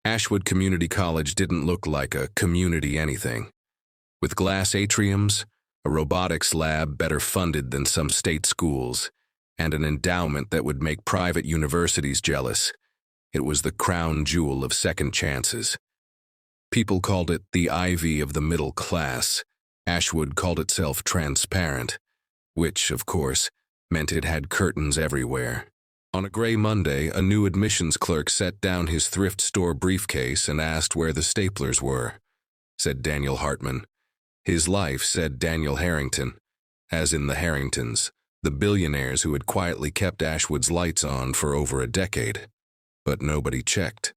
Ashwood Community College didn't look like a community anything. With glass atriums, a robotics lab better funded than some state schools, and an endowment that would make private universities jealous, it was the crown jewel of second chances. People called it the ivy of the middle class. Ashwood called itself transparent, which, of course, meant it had curtains everywhere. On a gray Monday, a new admissions clerk set down his thrift store briefcase and asked where the staplers were. Said Daniel Hartman. His life said Daniel Harrington, as in the Harringtons, the billionaires who had quietly kept Ashwood's lights on for over a decade. But nobody checked.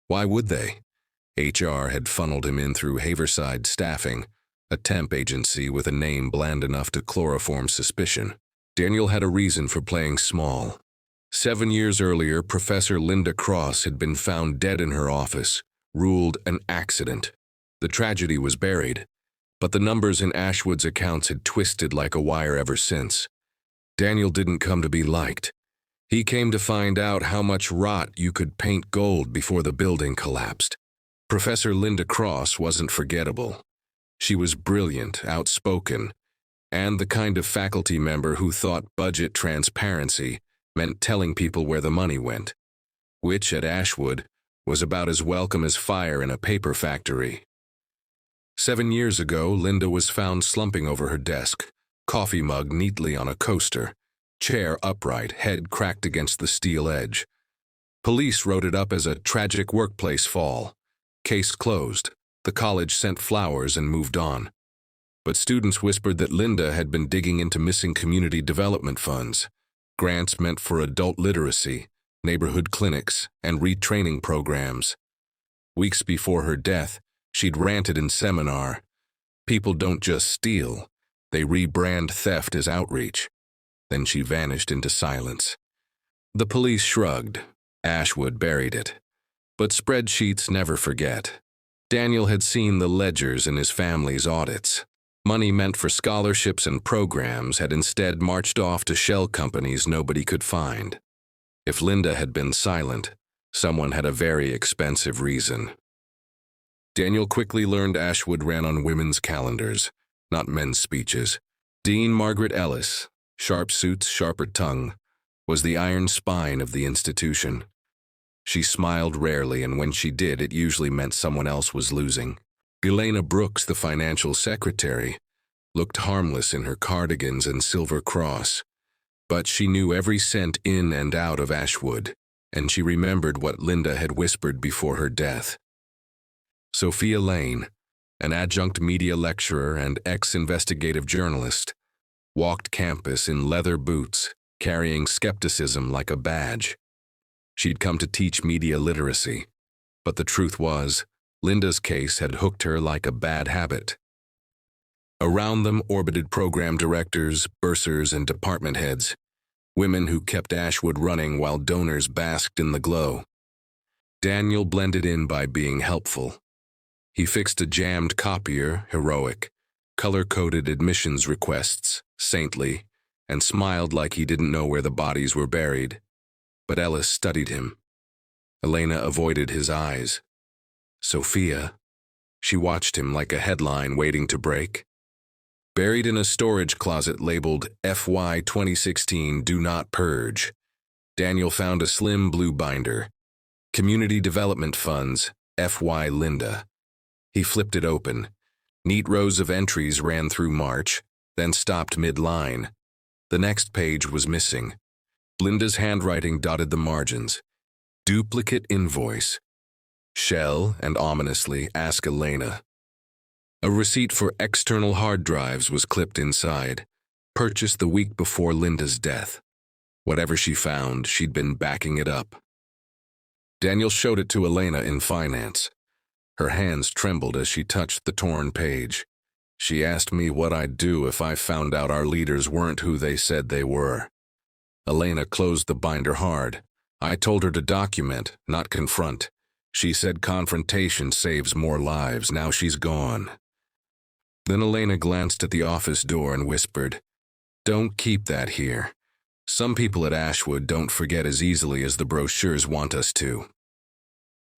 Why would they? HR had funneled him in through Haverside Staffing, a temp agency with a name bland enough to chloroform suspicion. Daniel had a reason for playing small. 7 years earlier, Professor Linda Cross had been found dead in her office, ruled an accident. The tragedy was buried, but the numbers in Ashwood's accounts had twisted like a wire ever since. Daniel didn't come to be liked. He came to find out how much rot you could paint gold before the building collapsed. Professor Linda Cross wasn't forgettable. She was brilliant, outspoken, and the kind of faculty member who thought budget transparency meant telling people where the money went, which, at Ashwood, was about as welcome as fire in a paper factory. 7 years ago, Linda was found slumping over her desk, coffee mug neatly on a coaster, chair upright, head cracked against the steel edge. Police wrote it up as a tragic workplace fall. Case closed. The college sent flowers and moved on. But students whispered that Linda had been digging into missing community development funds, grants meant for adult literacy, neighborhood clinics, and retraining programs. Weeks before her death, she'd ranted in seminar, "People don't just steal, they rebrand theft as outreach." Then she vanished into silence. The police shrugged. Ashwood buried it. But spreadsheets never forget. Daniel had seen the ledgers in his family's audits. Money meant for scholarships and programs had instead marched off to shell companies nobody could find. If Linda had been silent, someone had a very expensive reason. Daniel quickly learned Ashwood ran on women's calendars, not men's speeches. Dean Margaret Ellis, sharp suits, sharper tongue, was the iron spine of the institution. She smiled rarely, and when she did, it usually meant someone else was losing. Elena Brooks, the financial secretary, looked harmless in her cardigans and silver cross, but she knew every cent in and out of Ashwood, and she remembered what Linda had whispered before her death. Sophia Lane, an adjunct media lecturer and ex-investigative journalist, walked campus in leather boots, carrying skepticism like a badge. She'd come to teach media literacy, but the truth was, Linda's case had hooked her like a bad habit. Around them orbited program directors, bursars, and department heads, women who kept Ashwood running while donors basked in the glow. Daniel blended in by being helpful. He fixed a jammed copier, heroic, color-coded admissions requests, saintly, and smiled like he didn't know where the bodies were buried. But Ellis studied him. Elena avoided his eyes. Sophia, she watched him like a headline waiting to break. Buried in a storage closet labeled FY 2016 Do Not Purge, Daniel found a slim blue binder. Community Development Funds, FY Linda. He flipped it open. Neat rows of entries ran through March, then stopped mid-line. The next page was missing. Linda's handwriting dotted the margins. Duplicate invoice. Shell, and ominously, ask Elena. A receipt for external hard drives was clipped inside, purchased the week before Linda's death. Whatever she found, she'd been backing it up. Daniel showed it to Elena in finance. Her hands trembled as she touched the torn page. She asked me what I'd do if I found out our leaders weren't who they said they were. Elena closed the binder hard. I told her to document, not confront. She said confrontation saves more lives. Now she's gone. Then Elena glanced at the office door and whispered, "Don't keep that here. Some people at Ashwood don't forget as easily as the brochures want us to."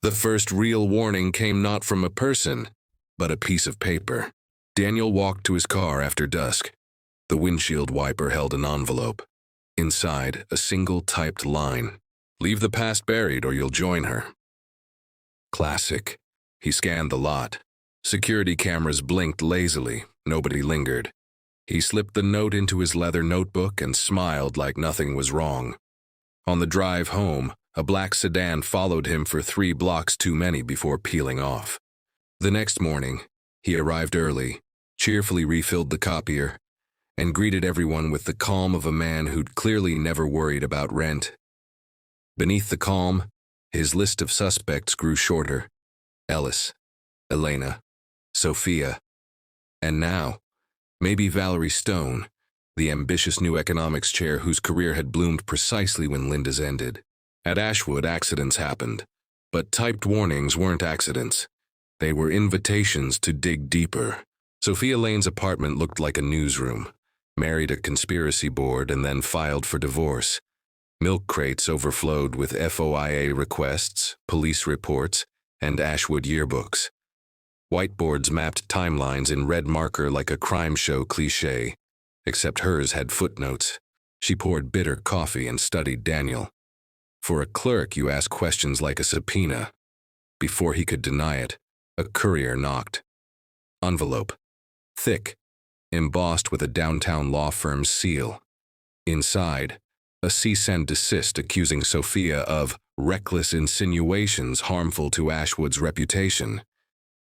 The first real warning came not from a person, but a piece of paper. Daniel walked to his car after dusk. The windshield wiper held an envelope. Inside, a single typed line. "Leave the past buried or you'll join her." Classic. He scanned the lot. Security cameras blinked lazily. Nobody lingered. He slipped the note into his leather notebook and smiled like nothing was wrong. On the drive home, a black sedan followed him for 3 blocks too many before peeling off. The next morning, he arrived early, cheerfully refilled the copier, and greeted everyone with the calm of a man who'd clearly never worried about rent. Beneath the calm, his list of suspects grew shorter. Ellis, Elena, Sophia, and now, maybe Valerie Stone, the ambitious new economics chair whose career had bloomed precisely when Linda's ended. At Ashwood, accidents happened, but typed warnings weren't accidents. They were invitations to dig deeper. Sophia Lane's apartment looked like a newsroom. Married a conspiracy board and then filed for divorce. Milk crates overflowed with FOIA requests, police reports, and Ashwood yearbooks. Whiteboards mapped timelines in red marker like a crime show cliché, except hers had footnotes. She poured bitter coffee and studied Daniel. For a clerk, you ask questions like a subpoena. Before he could deny it, a courier knocked. Envelope. Thick, embossed with a downtown law firm's seal. Inside, a cease and desist accusing Sophia of reckless insinuations harmful to Ashwood's reputation.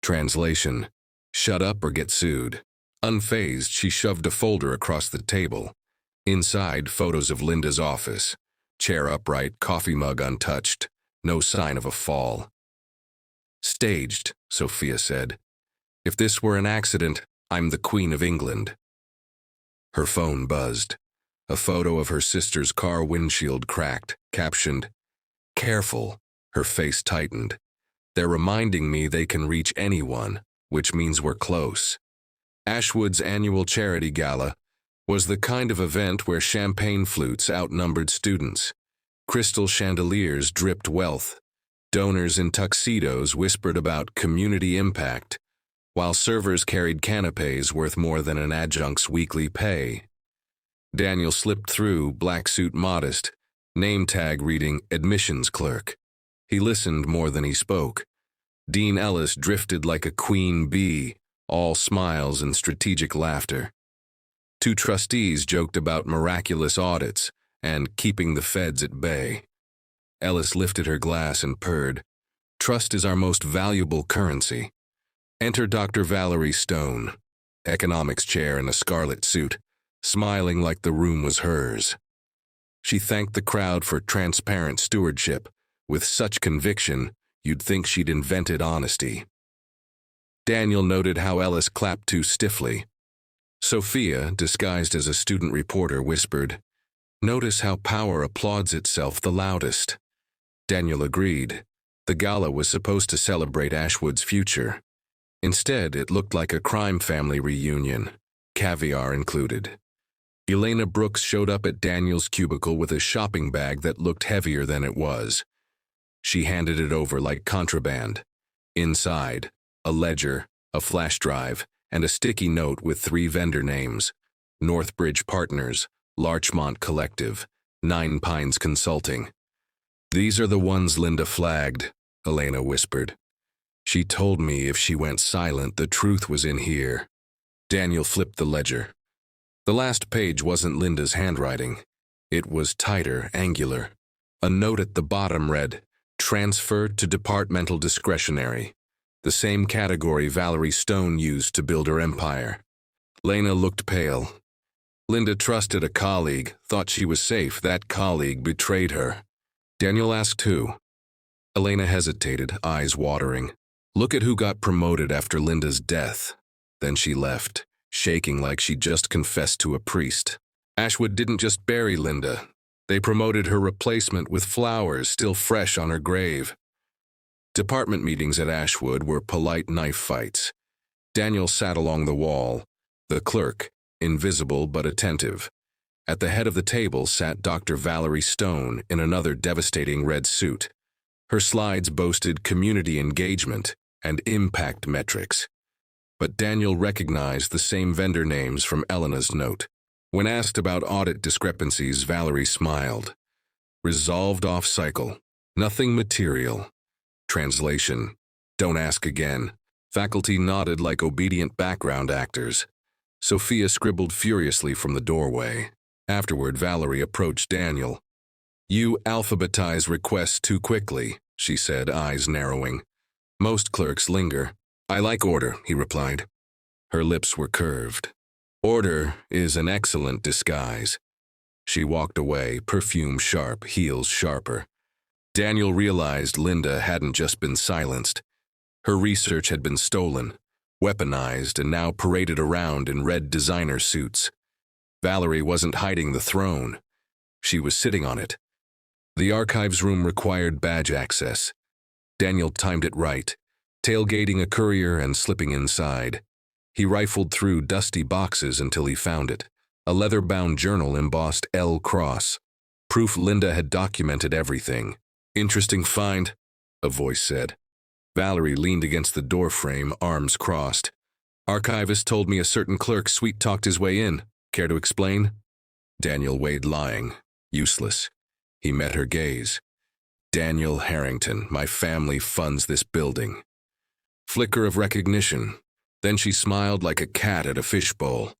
Translation: shut up or get sued. Unfazed, she shoved a folder across the table. Inside, photos of Linda's office. Chair upright, coffee mug untouched. No sign of a fall. "Staged," Sophia said. "If this were an accident, I'm the Queen of England." Her phone buzzed. A photo of her sister's car windshield cracked, captioned, "Careful." Her face tightened. "They're reminding me they can reach anyone, which means we're close." Ashwood's annual charity gala was the kind of event where champagne flutes outnumbered students. Crystal chandeliers dripped wealth. Donors in tuxedos whispered about community impact, while servers carried canapes worth more than an adjunct's weekly pay. Daniel slipped through, black suit modest, name tag reading admissions clerk. He listened more than he spoke. Dean Ellis drifted like a queen bee, all smiles and strategic laughter. 2 trustees joked about miraculous audits and keeping the feds at bay. Ellis lifted her glass and purred. "Trust is our most valuable currency." Enter Dr. Valerie Stone, economics chair in a scarlet suit, smiling like the room was hers. She thanked the crowd for transparent stewardship, with such conviction you'd think she'd invented honesty. Daniel noted how Ellis clapped too stiffly. Sophia, disguised as a student reporter, whispered, "Notice how power applauds itself the loudest." Daniel agreed. The gala was supposed to celebrate Ashwood's future. Instead, it looked like a crime family reunion, caviar included. Elena Brooks showed up at Daniel's cubicle with a shopping bag that looked heavier than it was. She handed it over like contraband. Inside, a ledger, a flash drive, and a sticky note with 3 vendor names: Northbridge Partners, Larchmont Collective, 9 Pines Consulting. "These are the ones Linda flagged," Elena whispered. "She told me if she went silent, the truth was in here." Daniel flipped the ledger. The last page wasn't Linda's handwriting. It was tighter, angular. A note at the bottom read, "Transferred to departmental discretionary," the same category Valerie Stone used to build her empire. Lena looked pale. Linda trusted a colleague, thought she was safe. That colleague betrayed her. Daniel asked who. Elena hesitated, eyes watering. "Look at who got promoted after Linda's death." Then she left, shaking like she'd just confessed to a priest. Ashwood didn't just bury Linda. They promoted her replacement with flowers still fresh on her grave. Department meetings at Ashwood were polite knife fights. Daniel sat along the wall, the clerk, invisible but attentive. At the head of the table sat Dr. Valerie Stone in another devastating red suit. Her slides boasted community engagement and impact metrics. But Daniel recognized the same vendor names from Elena's note. When asked about audit discrepancies, Valerie smiled. Resolved off-cycle. Nothing material. Translation. Don't ask again. Faculty nodded like obedient background actors. Sophia scribbled furiously from the doorway. Afterward, Valerie approached Daniel. You alphabetize requests too quickly, she said, eyes narrowing. Most clerks linger. I like order, he replied. Her lips were curved. Order is an excellent disguise. She walked away, perfume sharp, heels sharper. Daniel realized Linda hadn't just been silenced. Her research had been stolen, weaponized, and now paraded around in red designer suits. Valerie wasn't hiding the throne. She was sitting on it. The archives room required badge access. Daniel timed it right, tailgating a courier and slipping inside. He rifled through dusty boxes until he found it. A leather-bound journal embossed L Cross. Proof Linda had documented everything. Interesting find, a voice said. Valerie leaned against the doorframe, arms crossed. Archivist told me a certain clerk sweet-talked his way in. Care to explain? Daniel weighed lying. Useless. He met her gaze. Daniel Harrington, my family funds this building. Flicker of recognition. Then she smiled like a cat at a fishbowl.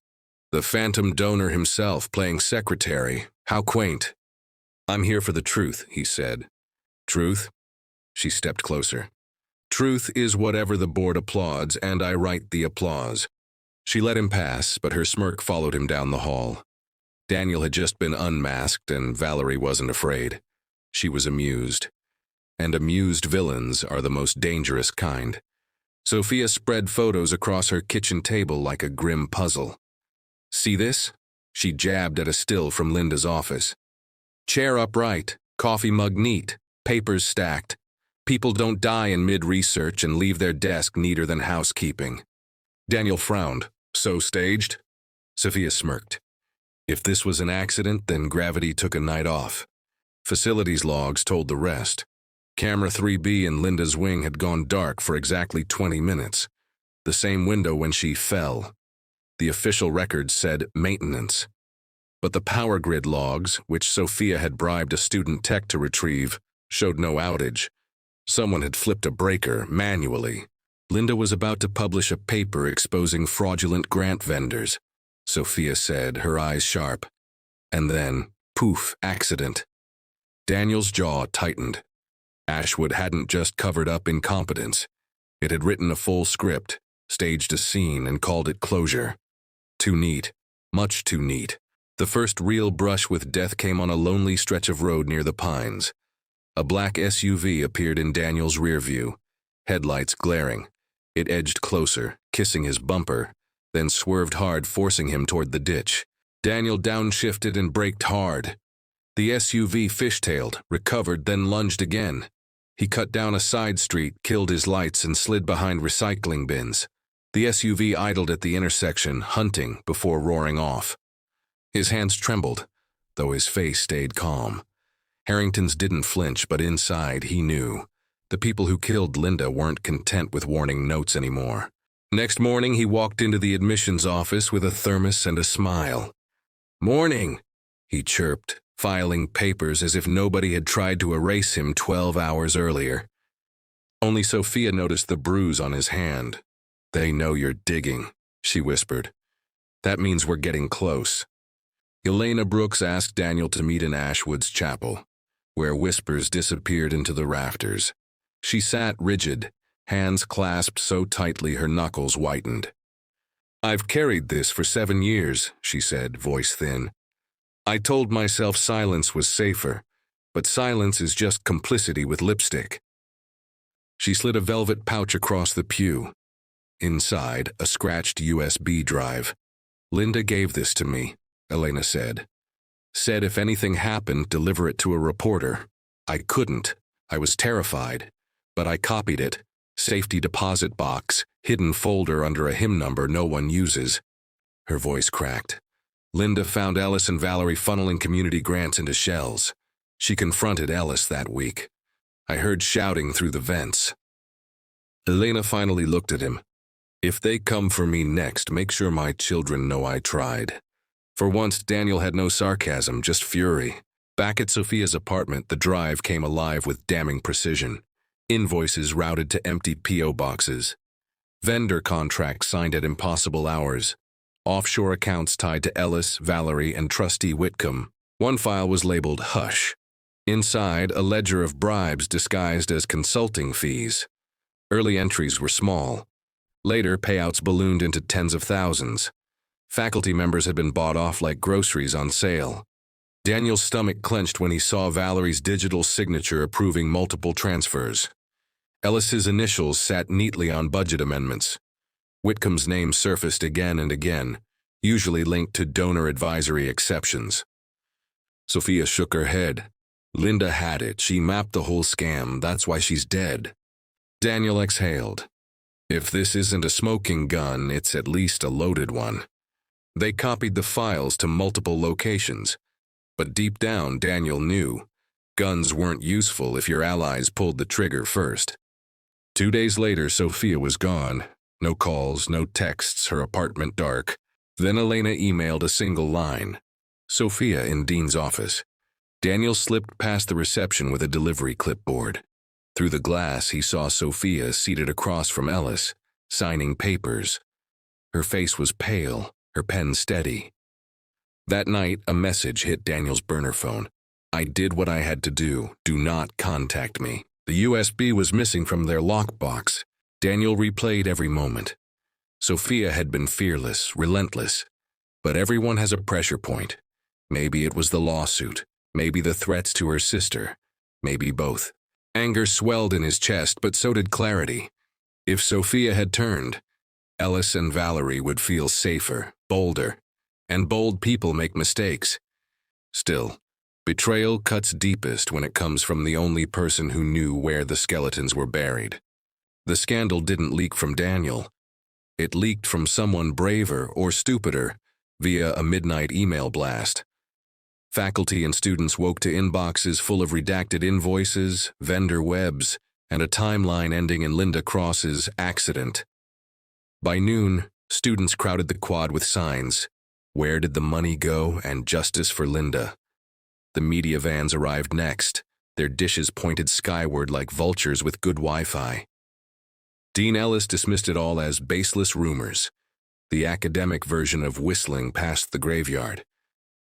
The phantom donor himself playing secretary. How quaint. I'm here for the truth, he said. Truth? She stepped closer. Truth is whatever the board applauds, and I write the applause. She let him pass, but her smirk followed him down the hall. Daniel had just been unmasked, and Valerie wasn't afraid. She was amused. And amused villains are the most dangerous kind. Sophia spread photos across her kitchen table like a grim puzzle. See this? She jabbed at a still from Linda's office. Chair upright, coffee mug neat, papers stacked. People don't die in mid-research and leave their desk neater than housekeeping. Daniel frowned. So staged? Sophia smirked. If this was an accident, then gravity took a night off. Facilities logs told the rest. Camera 3B in Linda's wing had gone dark for exactly 20 minutes. The same window when she fell. The official records said maintenance. But the power grid logs, which Sophia had bribed a student tech to retrieve, showed no outage. Someone had flipped a breaker manually. Linda was about to publish a paper exposing fraudulent grant vendors. Sophia said, her eyes sharp. And then, poof, accident. Daniel's jaw tightened. Ashwood hadn't just covered up incompetence. It had written a full script, staged a scene, and called it closure. Too neat. Much too neat. The first real brush with death came on a lonely stretch of road near the Pines. A black SUV appeared in Daniel's rear view, headlights glaring. It edged closer, kissing his bumper, then swerved hard, forcing him toward the ditch. Daniel downshifted and braked hard. The SUV fishtailed, recovered, then lunged again. He cut down a side street, killed his lights, and slid behind recycling bins. The SUV idled at the intersection, hunting, before roaring off. His hands trembled, though his face stayed calm. Harrington's didn't flinch, but inside he knew. The people who killed Linda weren't content with warning notes anymore. Next morning, he walked into the admissions office with a thermos and a smile. Morning, he chirped, filing papers as if nobody had tried to erase him 12 hours earlier. Only Sophia noticed the bruise on his hand. They know you're digging, she whispered. That means we're getting close. Elena Brooks asked Daniel to meet in Ashwood's chapel, where whispers disappeared into the rafters. She sat rigid, hands clasped so tightly her knuckles whitened. I've carried this for 7 years, she said, voice thin. I told myself silence was safer, but silence is just complicity with lipstick. She slid a velvet pouch across the pew. Inside, a scratched USB drive. Linda gave this to me, Elena said. Said if anything happened, deliver it to a reporter. I couldn't. I was terrified. But I copied it. Safety deposit box, hidden folder under a hymn number no one uses. Her voice cracked. Linda found Ellis and Valerie funneling community grants into shells. She confronted Ellis that week. I heard shouting through the vents. Elena finally looked at him. If they come for me next, make sure my children know I tried. For once, Daniel had no sarcasm, just fury. Back at Sophia's apartment, the drive came alive with damning precision. Invoices routed to empty P.O. boxes. Vendor contracts signed at impossible hours. Offshore accounts tied to Ellis, Valerie, and trustee Whitcomb. One file was labeled Hush. Inside, a ledger of bribes disguised as consulting fees. Early entries were small. Later, payouts ballooned into tens of thousands. Faculty members had been bought off like groceries on sale. Daniel's stomach clenched when he saw Valerie's digital signature approving multiple transfers. Ellis's initials sat neatly on budget amendments. Whitcomb's name surfaced again and again, usually linked to donor advisory exceptions. Sophia shook her head. Linda had it. She mapped the whole scam. That's why she's dead. Daniel exhaled. If this isn't a smoking gun, it's at least a loaded one. They copied the files to multiple locations. But deep down, Daniel knew. Guns weren't useful if your allies pulled the trigger first. 2 days later, Sophia was gone. No calls, no texts, her apartment dark. Then Elena emailed a single line. Sophia in Dean's office. Daniel slipped past the reception with a delivery clipboard. Through the glass, he saw Sophia seated across from Ellis, signing papers. Her face was pale, her pen steady. That night, a message hit Daniel's burner phone. I did what I had to do. Do not contact me. The USB was missing from their lockbox. Daniel replayed every moment. Sophia had been fearless, relentless. But everyone has a pressure point. Maybe it was the lawsuit. Maybe the threats to her sister. Maybe both. Anger swelled in his chest, but so did clarity. If Sophia had turned, Ellis and Valerie would feel safer, bolder. And bold people make mistakes. Still, betrayal cuts deepest when it comes from the only person who knew where the skeletons were buried. The scandal didn't leak from Daniel. It leaked from someone braver or stupider via a midnight email blast. Faculty and students woke to inboxes full of redacted invoices, vendor webs, and a timeline ending in Linda Cross's accident. By noon, students crowded the quad with signs. Where did the money go? And justice for Linda. The media vans arrived next, their dishes pointed skyward like vultures with good Wi-Fi. Dean Ellis dismissed it all as baseless rumors, the academic version of whistling past the graveyard.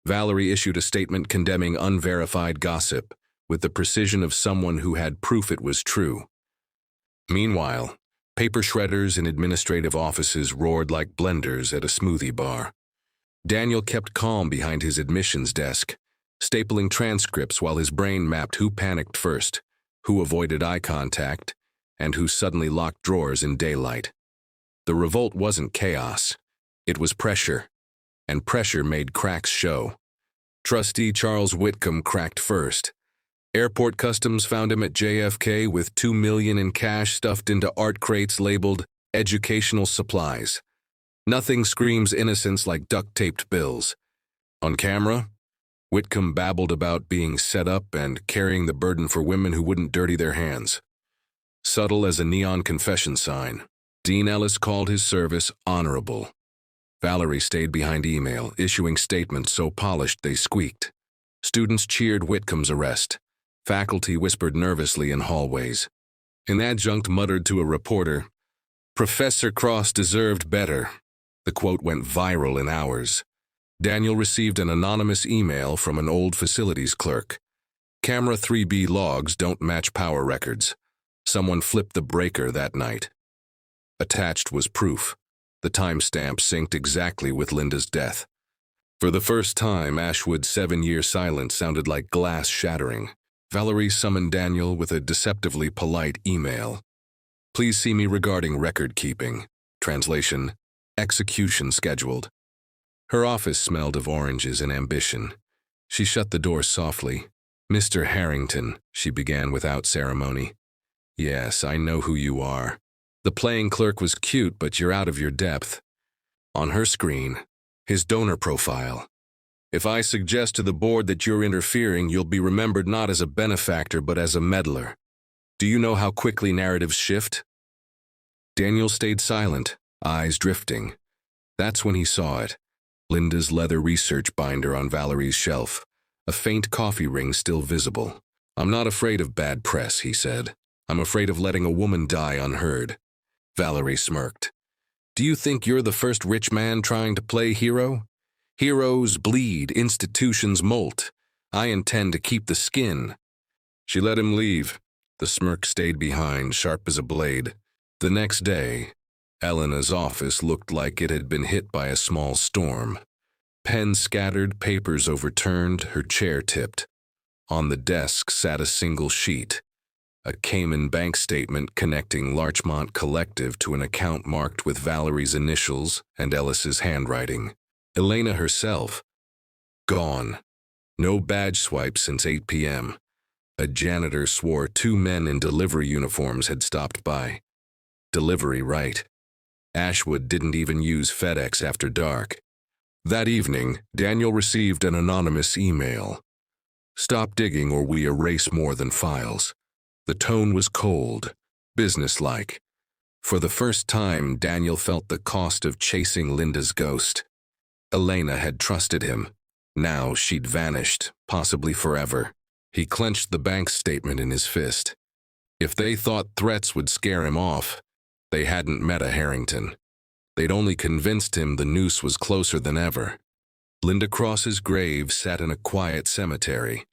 Valerie issued a statement condemning unverified gossip with the precision of someone who had proof it was true. Meanwhile, paper shredders in administrative offices roared like blenders at a smoothie bar. Daniel kept calm behind his admissions desk, stapling transcripts while his brain mapped who panicked first, who avoided eye contact, and who suddenly locked drawers in daylight. The revolt wasn't chaos. It was pressure, and pressure made cracks show. Trustee Charles Whitcomb cracked first. Airport Customs found him at JFK with $2 million in cash stuffed into art crates labeled educational supplies. Nothing screams innocence like duct-taped bills. On camera, Whitcomb babbled about being set up and carrying the burden for women who wouldn't dirty their hands. Subtle as a neon confession sign, Dean Ellis called his service honorable. Valerie stayed behind email, issuing statements so polished they squeaked. Students cheered Whitcomb's arrest. Faculty whispered nervously in hallways. An adjunct muttered to a reporter, "Professor Cross deserved better." The quote went viral in hours. Daniel received an anonymous email from an old facilities clerk. Camera 3B logs don't match power records. Someone flipped the breaker that night. Attached was proof. The timestamp synced exactly with Linda's death. For the first time, Ashwood's 7-year silence sounded like glass shattering. Valerie summoned Daniel with a deceptively polite email. "Please see me regarding record keeping." Translation, execution scheduled. Her office smelled of oranges and ambition. She shut the door softly. "Mr. Harrington," she began without ceremony. "Yes, I know who you are. The playing clerk was cute, but you're out of your depth." On her screen, his donor profile. "If I suggest to the board that you're interfering, you'll be remembered not as a benefactor but as a meddler." Do you know how quickly narratives shift? Daniel stayed silent, eyes drifting. That's when he saw it. Linda's leather research binder on Valerie's shelf, a faint coffee ring still visible. I'm not afraid of bad press, he said. I'm afraid of letting a woman die unheard. Valerie smirked. Do you think you're the first rich man trying to play hero? Heroes bleed, institutions molt. I intend to keep the skin. She let him leave. The smirk stayed behind, sharp as a blade. The next day, Elena's office looked like it had been hit by a small storm. Pens scattered, papers overturned, her chair tipped. On the desk sat a single sheet, a Cayman bank statement connecting Larchmont Collective to an account marked with Valerie's initials and Ellis's handwriting. Elena herself, gone. No badge swipe since 8 p.m. A janitor swore 2 men in delivery uniforms had stopped by. Delivery, right. Ashwood didn't even use FedEx after dark. That evening, Daniel received an anonymous email. Stop digging or we erase more than files. The tone was cold, businesslike. For the first time, Daniel felt the cost of chasing Linda's ghost. Elena had trusted him. Now she'd vanished, possibly forever. He clenched the bank statement in his fist. If they thought threats would scare him off, they hadn't met a Harrington. They'd only convinced him the noose was closer than ever. Linda Cross's grave sat in a quiet cemetery,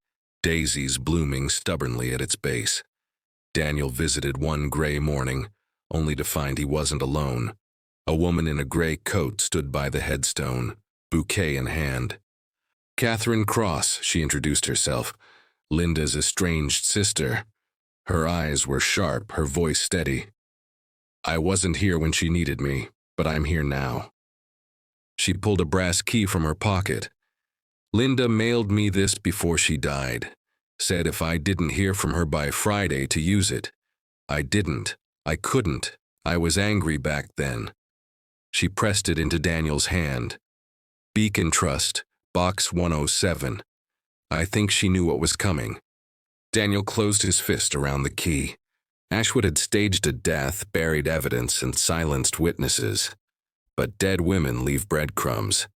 daisies blooming stubbornly at its base. Daniel visited one gray morning, only to find he wasn't alone. A woman in a gray coat stood by the headstone, bouquet in hand. Catherine Cross, she introduced herself, Linda's estranged sister. Her eyes were sharp, her voice steady. I wasn't here when she needed me, but I'm here now. She pulled a brass key from her pocket. Linda mailed me this before she died. Said if I didn't hear from her by Friday to use it. I didn't. I couldn't. I was angry back then. She pressed it into Daniel's hand. Beacon Trust, Box 107. I think she knew what was coming. Daniel closed his fist around the key. Ashwood had staged a death, buried evidence, and silenced witnesses. But dead women leave breadcrumbs,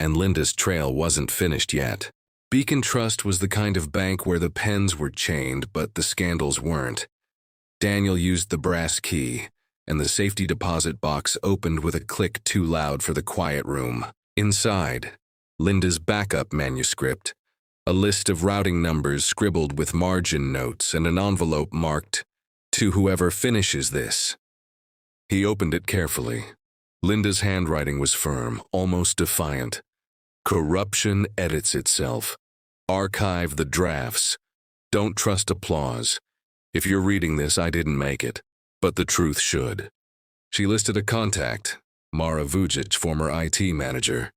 and Linda's trail wasn't finished yet. Beacon Trust was the kind of bank where the pens were chained, but the scandals weren't. Daniel used the brass key, and the safety deposit box opened with a click too loud for the quiet room. Inside, Linda's backup manuscript, a list of routing numbers scribbled with margin notes and an envelope marked, "To whoever finishes this." He opened it carefully. Linda's handwriting was firm, almost defiant. Corruption edits itself. Archive the drafts. Don't trust applause. If you're reading this, I didn't make it, but the truth should. She listed a contact, Mara Vujic, former IT manager.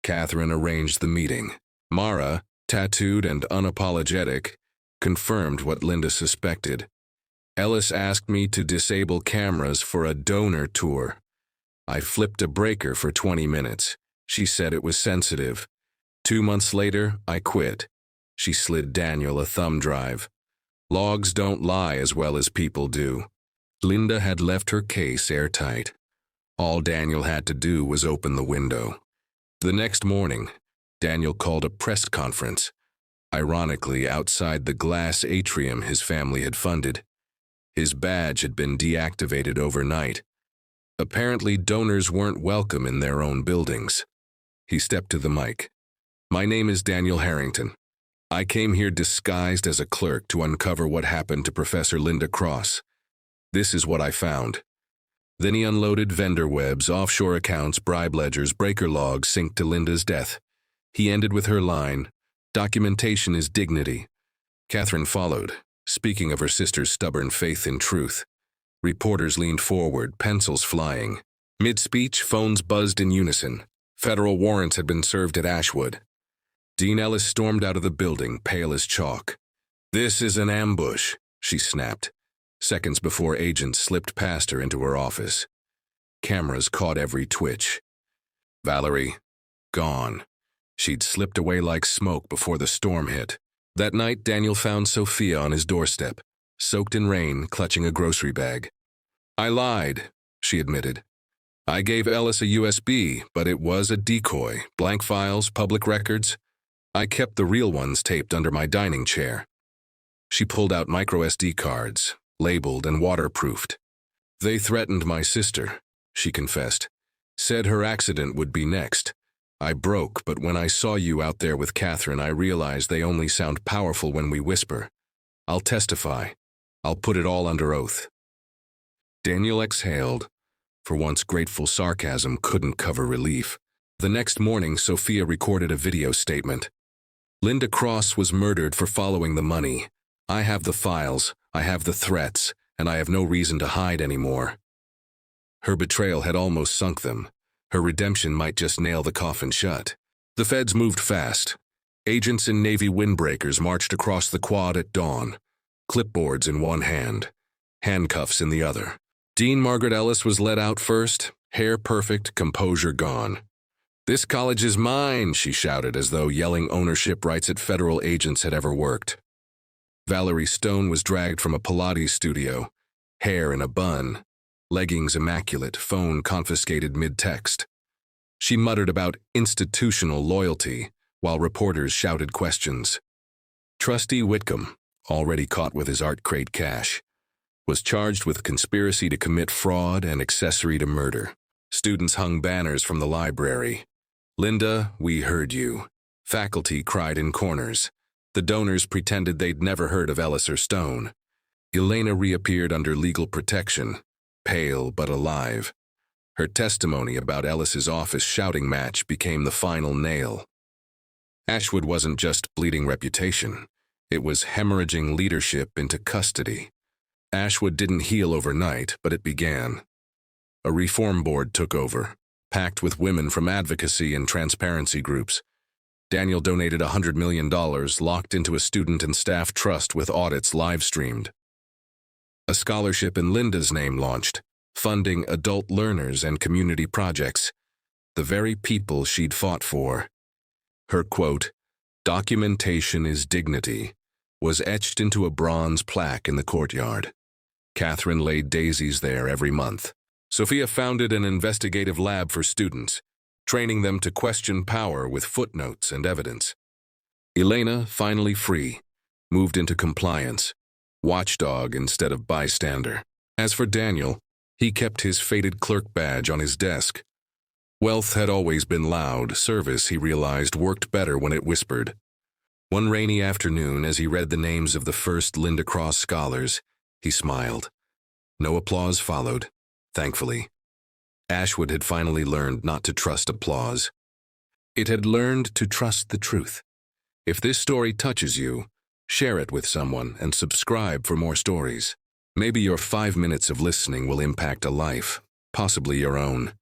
Catherine arranged the meeting. Mara, tattooed and unapologetic, confirmed what Linda suspected. Ellis asked me to disable cameras for a donor tour. I flipped a breaker for 20 minutes. She said it was sensitive. 2 months later, I quit. She slid Daniel a thumb drive. Logs don't lie as well as people do. Linda had left her case airtight. All Daniel had to do was open the window. The next morning, Daniel called a press conference, ironically outside the glass atrium his family had funded. His badge had been deactivated overnight. Apparently, donors weren't welcome in their own buildings. He stepped to the mic. My name is Daniel Harrington. I came here disguised as a clerk to uncover what happened to Professor Linda Cross. This is what I found. Then he unloaded vendor webs, offshore accounts, bribe ledgers, breaker logs synced to Linda's death. He ended with her line, "Documentation is dignity." Catherine followed, speaking of her sister's stubborn faith in truth. Reporters leaned forward, pencils flying. Mid-speech, phones buzzed in unison. Federal warrants had been served at Ashwood. Dean Ellis stormed out of the building, pale as chalk. "This is an ambush," she snapped, seconds before agents slipped past her into her office. Cameras caught every twitch. Valerie, gone. She'd slipped away like smoke before the storm hit. That night, Daniel found Sophia on his doorstep. soaked in rain, clutching a grocery bag. "I lied," she admitted. "I gave Ellis a USB, but it was a decoy. Blank files, public records. I kept the real ones taped under my dining chair." She pulled out micro SD cards, labeled and waterproofed. "They threatened my sister," she confessed. "Said her accident would be next. I broke, but when I saw you out there with Catherine, I realized they only sound powerful when we whisper. I'll testify. I'll put it all under oath." Daniel exhaled. For once, grateful sarcasm couldn't cover relief. The next morning, Sophia recorded a video statement. "Linda Cross was murdered for following the money. I have the files, I have the threats, and I have no reason to hide anymore." Her betrayal had almost sunk them. Her redemption might just nail the coffin shut. The feds moved fast. Agents in Navy windbreakers marched across the quad at dawn, clipboards in one hand, handcuffs in the other. Dean Margaret Ellis was let out first, hair perfect, composure gone. "This college is mine," she shouted, as though yelling ownership rights at federal agents had ever worked. Valerie Stone was dragged from a Pilates studio, hair in a bun, leggings immaculate, phone confiscated mid-text. She muttered about institutional loyalty while reporters shouted questions. Trustee Whitcomb, already caught with his art crate cash, was charged with conspiracy to commit fraud and accessory to murder. Students hung banners from the library. "Linda, we heard you." Faculty cried in corners. The donors pretended they'd never heard of Ellis or Stone. Elena reappeared under legal protection, pale but alive. Her testimony about Ellis's office shouting match became the final nail. Ashwood wasn't just bleeding reputation. It was hemorrhaging leadership into custody. Ashwood didn't heal overnight, but it began. A reform board took over, packed with women from advocacy and transparency groups. Daniel donated $100 million, locked into a student and staff trust with audits live-streamed. A scholarship in Linda's name launched, funding adult learners and community projects, the very people she'd fought for. Her quote, "Documentation is dignity," was etched into a bronze plaque in the courtyard. Catherine laid daisies there every month. Sophia founded an investigative lab for students, training them to question power with footnotes and evidence. Elena, finally free, moved into compliance, watchdog instead of bystander. As for Daniel, he kept his faded clerk badge on his desk. Wealth had always been loud. Service, he realized, worked better when it whispered. One rainy afternoon, as he read the names of the first Linda Cross scholars, he smiled. No applause followed, thankfully. Ashwood had finally learned not to trust applause. It had learned to trust the truth. If this story touches you, share it with someone and subscribe for more stories. Maybe your 5 minutes of listening will impact a life, possibly your own.